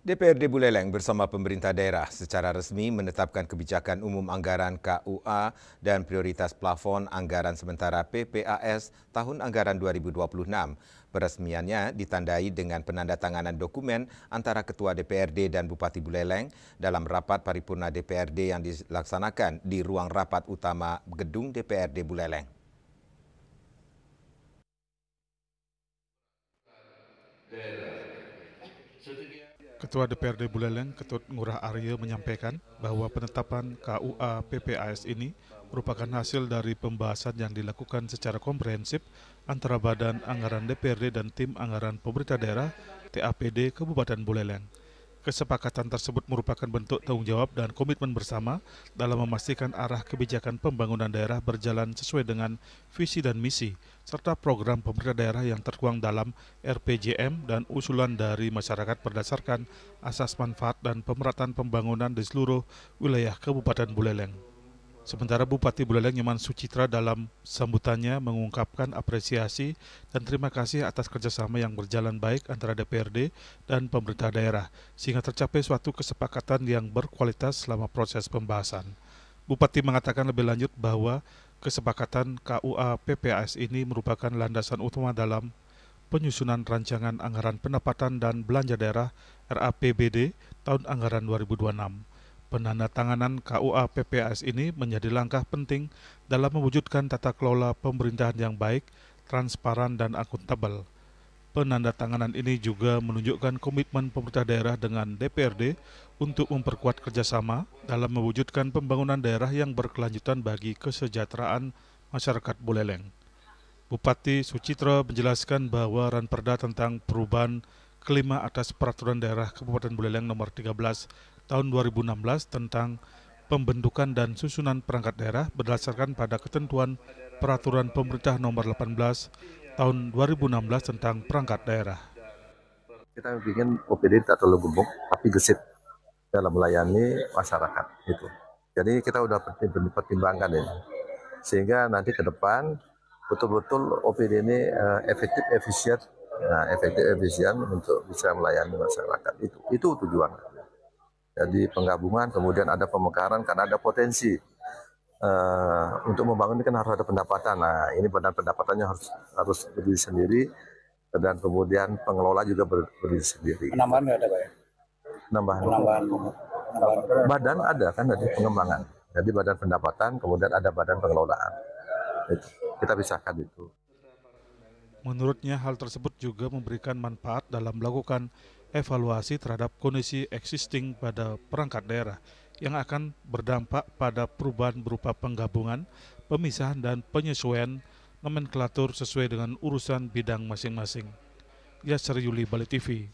DPRD Buleleng bersama pemerintah daerah secara resmi menetapkan kebijakan umum anggaran KUA dan prioritas plafon anggaran sementara PPAS tahun anggaran 2026. Peresmiannya ditandai dengan penandatanganan dokumen antara Ketua DPRD dan Bupati Buleleng dalam rapat paripurna DPRD yang dilaksanakan di ruang rapat utama gedung DPRD Buleleng. Ketua DPRD Buleleng, Ketut Ngurah Arya menyampaikan bahwa penetapan KUA PPAS ini merupakan hasil dari pembahasan yang dilakukan secara komprehensif antara Badan Anggaran DPRD dan Tim Anggaran Pemerintah Daerah TAPD Kabupaten Buleleng. Kesepakatan tersebut merupakan bentuk tanggung jawab dan komitmen bersama dalam memastikan arah kebijakan pembangunan daerah berjalan sesuai dengan visi dan misi, serta program pemerintah daerah yang tertuang dalam RPJM dan usulan dari masyarakat berdasarkan asas manfaat dan pemerataan pembangunan di seluruh wilayah Kabupaten Buleleng. Sementara Bupati Buleleng Nyoman Sucitra dalam sambutannya mengungkapkan apresiasi dan terima kasih atas kerjasama yang berjalan baik antara DPRD dan pemerintah daerah, sehingga tercapai suatu kesepakatan yang berkualitas selama proses pembahasan. Bupati mengatakan lebih lanjut bahwa kesepakatan KUA PPAS ini merupakan landasan utama dalam penyusunan rancangan anggaran pendapatan dan belanja daerah RAPBD tahun anggaran 2026. Penandatanganan KUA PPAS ini menjadi langkah penting dalam mewujudkan tata kelola pemerintahan yang baik, transparan, dan akuntabel. Penandatanganan ini juga menunjukkan komitmen pemerintah daerah dengan DPRD untuk memperkuat kerjasama dalam mewujudkan pembangunan daerah yang berkelanjutan bagi kesejahteraan masyarakat Buleleng. Bupati Sucitra menjelaskan bahwa Ranperda tentang perubahan kelima atas Peraturan Daerah Kabupaten Buleleng Nomor 13 tahun 2016 tentang pembentukan dan susunan perangkat daerah berdasarkan pada ketentuan Peraturan Pemerintah Nomor 18 tahun 2016 tentang perangkat daerah. Kita ingin OPD tidak terlalu gemuk, tapi gesit dalam melayani masyarakat. Gitu. Jadi kita sudah pertimbangkan ini, sehingga nanti ke depan betul-betul OPD ini efektif efisien untuk bisa melayani masyarakat. Itu tujuannya. Jadi penggabungan, kemudian ada pemekaran karena ada potensi untuk membangun ini kan harus ada pendapatan. Nah, ini badan pendapatannya harus berdiri sendiri dan kemudian pengelola juga berdiri sendiri. Penambahan nggak ada, Pak ya? Penambahan badan ada kan dari pengembangan. Jadi badan pendapatan, kemudian ada badan pengelolaan. Kita pisahkan itu. Menurutnya hal tersebut juga memberikan manfaat dalam melakukan evaluasi terhadap kondisi existing pada perangkat daerah yang akan berdampak pada perubahan berupa penggabungan, pemisahan, dan penyesuaian nomenklatur sesuai dengan urusan bidang masing-masing. Yasser Yuli, Bali TV.